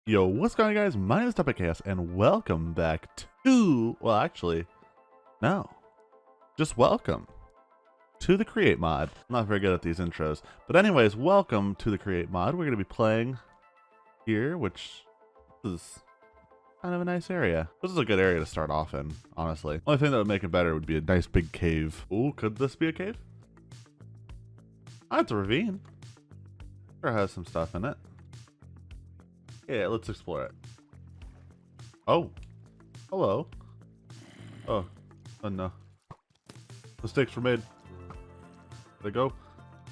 Yo, what's going on, guys? My name is Chaos, and welcome back to, well, actually, no, just welcome to the Create mod. I'm not very good at these intros, but anyways, welcome to the Create mod. We're going to be playing here, which is kind of a nice area. This is a good area to start off in, honestly. Only thing that would make it better would be a nice big cave. Ooh, could this be a cave? Oh, it's a ravine. Sure has some stuff in it. Yeah, let's explore it. Oh, hello. Oh no. Mistakes were made. There they go.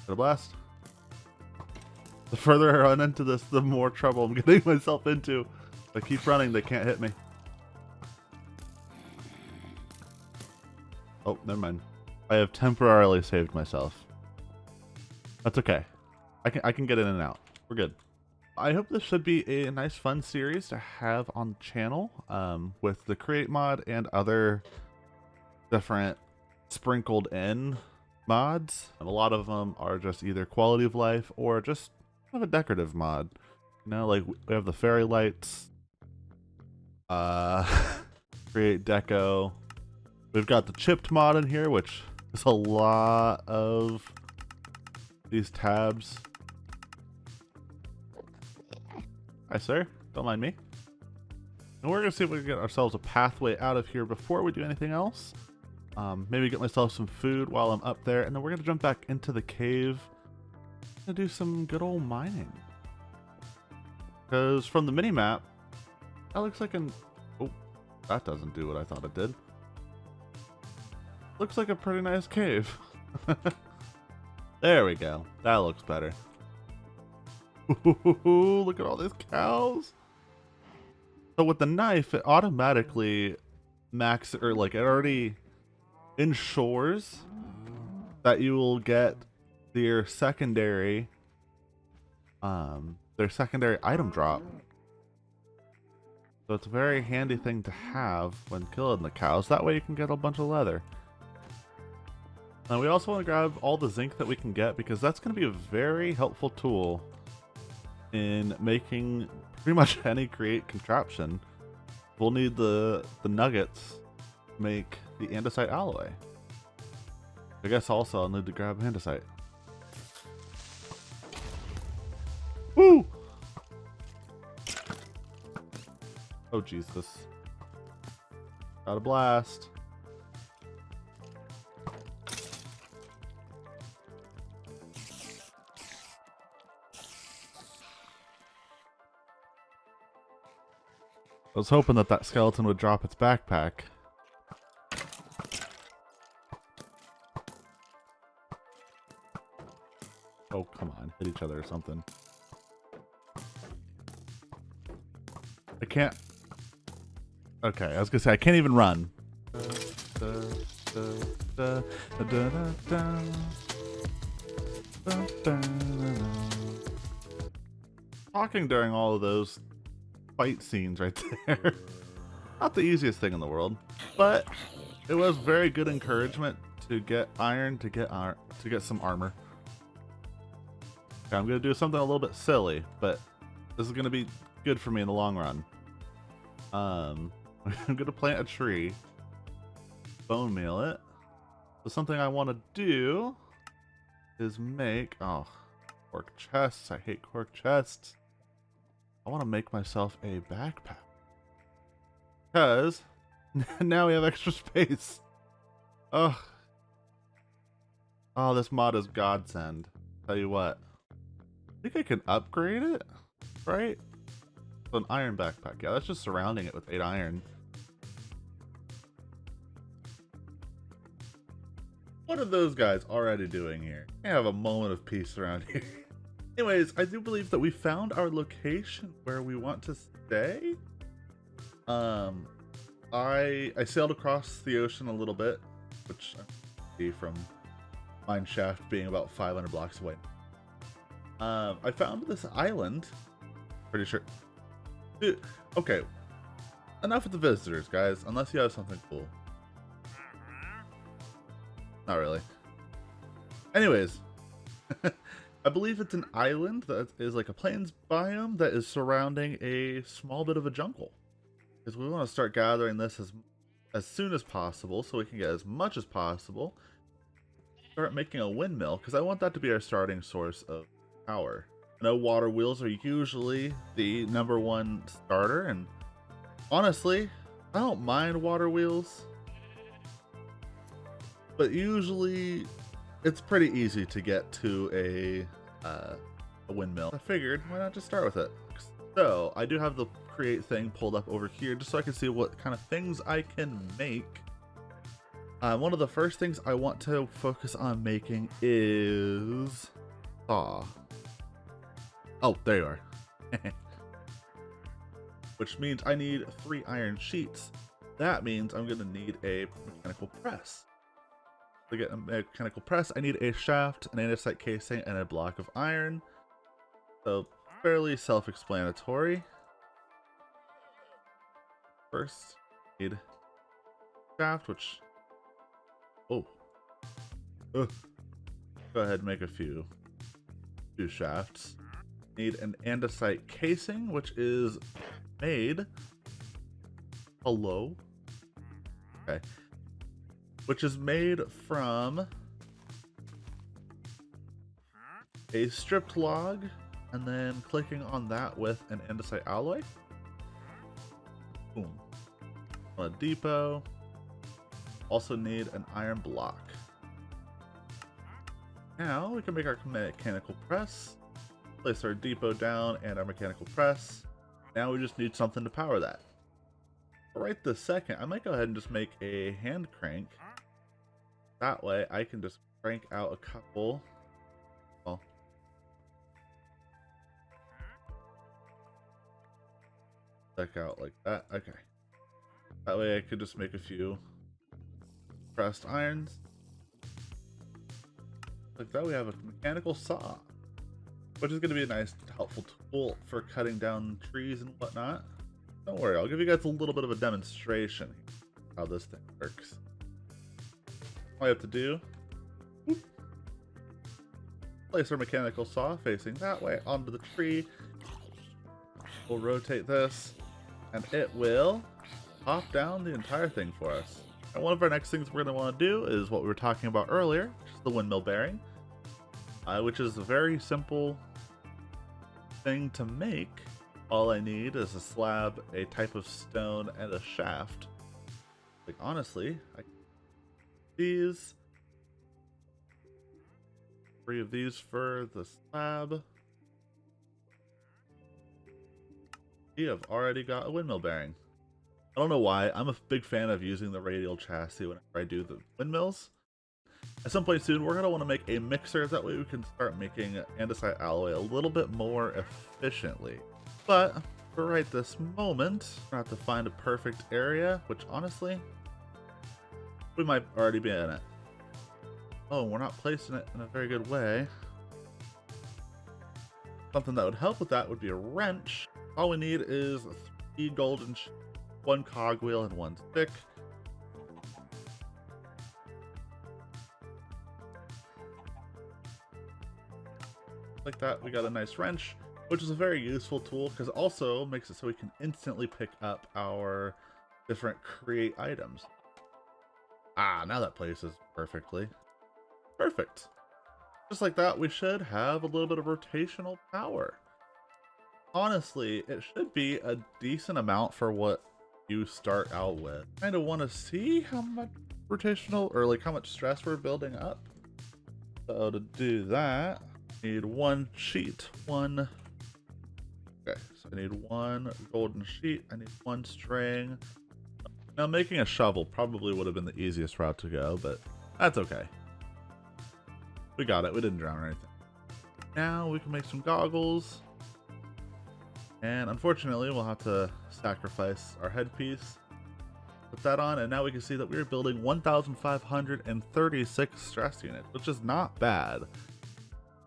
Got a blast. The further I run into this, the more trouble I'm getting myself into. If I keep running, they can't hit me. Oh, never mind. I have temporarily saved myself. That's okay. I can get in and out. We're good. I hope this should be a nice fun series to have on the channel with the Create mod and other different sprinkled in mods. And a lot of them are just either quality of life or just kind of a decorative mod. You know, like we have the fairy lights, create deco. We've got the chipped mod in here, which is a lot of these tabs. Hi, sir. Don't mind me. And we're going to see if we can get ourselves a pathway out of here before we do anything else. Maybe get myself some food while I'm up there, and then we're going to jump back into the cave and do some good old mining. Because from the mini-map, that looks like an... Oh, that doesn't do what I thought it did. Looks like a pretty nice cave. There we go. That looks better. Ooh, look at all these cows. So with the knife, it automatically it already ensures that you will get their secondary item drop. So it's a very handy thing to have when killing the cows. That way you can get a bunch of leather. Now we also want to grab all the zinc that we can get, because that's going to be a very helpful tool in making pretty much any create contraption. We'll need the nuggets to make the andesite alloy. I guess also I'll need to grab andesite. Woo! Oh Jesus. Got a blast. I was hoping that skeleton would drop its backpack. Oh, come on. Hit each other or something. I can't... Okay, I was gonna say, I can't even run. Talking during all of those fight scenes right there. Not the easiest thing in the world, but it was very good encouragement to get iron, to get some armor. Okay, I'm gonna do something a little bit silly, but this is gonna be good for me in the long run. I'm gonna plant a tree, bone meal it. So something I want to do is make cork chests. I hate cork chests. I want to make myself a backpack, because now we have extra space. Oh, this mod is godsend. Tell you what, I think I can upgrade it, right? So an iron backpack. Yeah, that's just surrounding it with 8 iron. What are those guys already doing here? I have a moment of peace around here. Anyways, I do believe that we found our location where we want to stay. I sailed across the ocean a little bit, which I see from mine shaft being about 500 blocks away. I found this island. Pretty sure. Dude, okay. Enough with the visitors, guys. Unless you have something cool. Not really. Anyways. I believe it's an island that is like a plains biome that is surrounding a small bit of a jungle. Because we want to start gathering this as soon as possible so we can get as much as possible. Start making a windmill because I want that to be our starting source of power. I know water wheels are usually the #1 starter, and honestly, I don't mind water wheels. But usually, it's pretty easy to get to a windmill. I figured, why not just start with it? So, I do have the create thing pulled up over here just so I can see what kind of things I can make. One of the first things I want to focus on making is saw. Oh, there you are. Which means I need 3 iron sheets. That means I'm going to need a mechanical press. To get a mechanical press, I need a shaft, an andesite casing, and a block of iron. So, fairly self-explanatory. First, need shaft, which... Oh. Go ahead and make a few shafts. Need an andesite casing, which is made... Hello? Okay. Which is made from a stripped log, and then clicking on that with an andesite alloy. Boom. On a depot. Also need an iron block. Now we can make our mechanical press. Place our depot down and our mechanical press. Now we just need something to power that. Right this second, I might go ahead and just make a hand crank. That way I can just crank out a couple. Well, check out like that. Okay. That way I could just make a few pressed irons. Like that we have a mechanical saw, which is going to be a nice helpful tool for cutting down trees and whatnot. Don't worry, I'll give you guys a little bit of a demonstration how this thing works. All you have to do, place our mechanical saw facing that way onto the tree. We'll rotate this, and it will pop down the entire thing for us. And one of our next things we're going to want to do is what we were talking about earlier, which is the windmill bearing, which is a very simple thing to make. All I need is a slab, a type of stone, and a shaft. Like, honestly, these 3 of these for the slab. We have already got a windmill bearing. I don't know why. I'm a big fan of using the radial chassis whenever I do the windmills. At some point soon, we're going to want to make a mixer. That way we can start making andesite alloy a little bit more efficiently. But for right this moment, we're going to have to find a perfect area, which honestly, we might already be in it. Oh, we're not placing it in a very good way. Something that would help with that would be a wrench. All we need is 3 golden 1 cogwheel and 1 stick. Like that, we got a nice wrench, which is a very useful tool because it also makes it so we can instantly pick up our different create items. Ah, now that places perfectly. Perfect. Just like that, we should have a little bit of rotational power. Honestly, it should be a decent amount for what you start out with. Kind of want to see how much rotational, or like how much stress we're building up. So to do that, I need 1 sheet, 1. Okay, so I need 1 golden sheet. I need 1 string. Now making a shovel probably would have been the easiest route to go, but that's okay. We got it. We didn't drown or anything. Now we can make some goggles. And unfortunately, we'll have to sacrifice our headpiece. Put that on, and now we can see that we're building 1,536 stress units, which is not bad.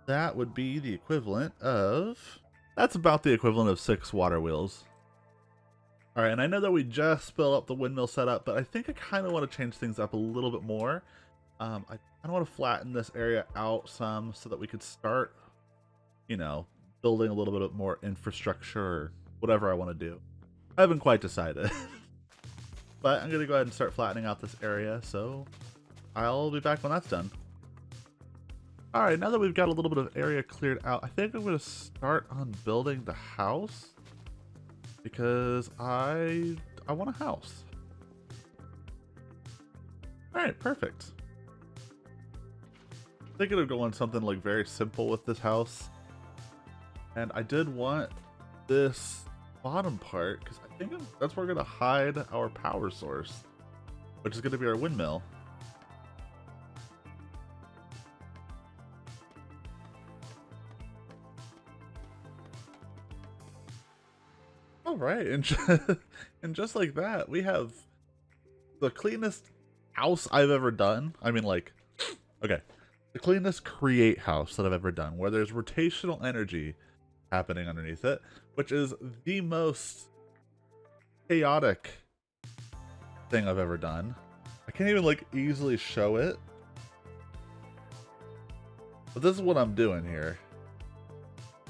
That would be the equivalent of... That's about the equivalent of 6 water wheels. Alright, and I know that we just built up the windmill setup, but I think I kind of want to change things up a little bit more. I kind of want to flatten this area out some so that we could start you know, building a little bit more infrastructure or whatever I want to do. I haven't quite decided. But I'm going to go ahead and start flattening out this area, so I'll be back when that's done. Alright, now that we've got a little bit of area cleared out, I think I'm going to start on building the house. Because I want a house. Alright, perfect. Thinking of going something like very simple with this house. And I did want this bottom part, because I think that's where we're going to hide our power source, which is going to be our windmill. All right, and just like that, we have the cleanest house I've ever done. I mean, like, okay, the cleanest create house that I've ever done, where there's rotational energy happening underneath it, which is the most chaotic thing I've ever done. I can't even like easily show it, but this is what I'm doing here.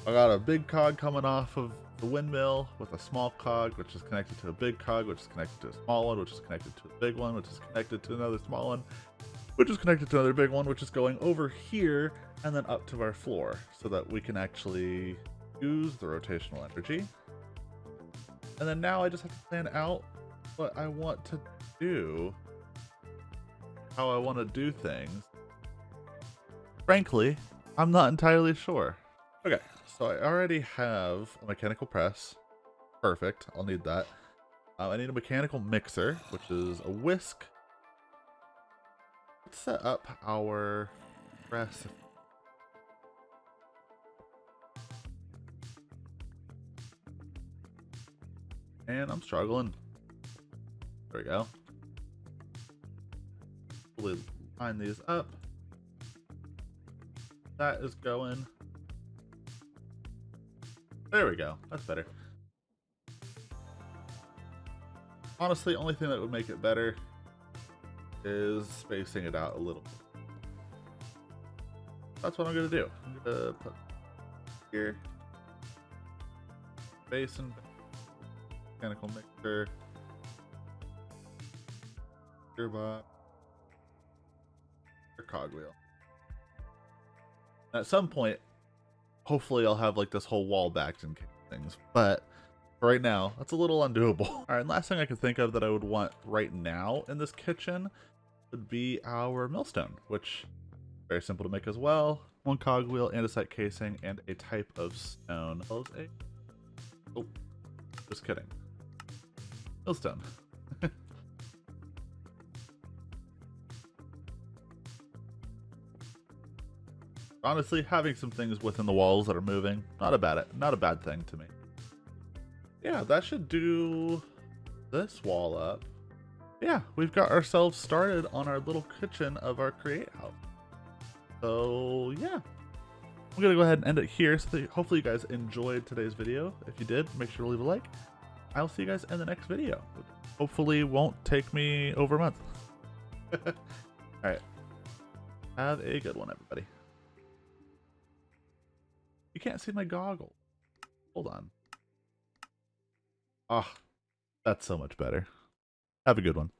I got a big cog coming off of the windmill with a small cog, which is connected to a big cog, which is connected to a small one, which is connected to a big one, which is connected to another small one, which is connected to another big one, which is going over here and then up to our floor so that we can actually use the rotational energy. And then now I just have to plan out what I want to do, how I want to do things. Frankly, I'm not entirely sure. Okay, so I already have a mechanical press. Perfect, I'll need that. I need a mechanical mixer, which is a whisk. Let's set up our press. And I'm struggling. There we go. We'll line these up. That is going. There we go. That's better. Honestly, only thing that would make it better is spacing it out a little. That's what I'm going to do. I'm going to put here. Basin. Mechanical mixer. Gearbox. Or cogwheel. At some point, hopefully I'll have like this whole wall backed and things, but right now that's a little undoable. All right, and last thing I can think of that I would want right now in this kitchen would be our millstone, which is very simple to make as well. One cogwheel, andesite casing, and a type of stone. Oh, just kidding. Millstone. Honestly, having some things within the walls that are moving, not a bad thing to me. Yeah, that should do this wall up. Yeah, we've got ourselves started on our little kitchen of our create house. So yeah, I'm gonna go ahead and end it here. So hopefully you guys enjoyed today's video. If you did, make sure to leave a like. I'll see you guys in the next video. Hopefully it won't take me over a month. All right, have a good one, everybody. You can't see my goggles. Hold on. Ah, that's so much better. Have a good one.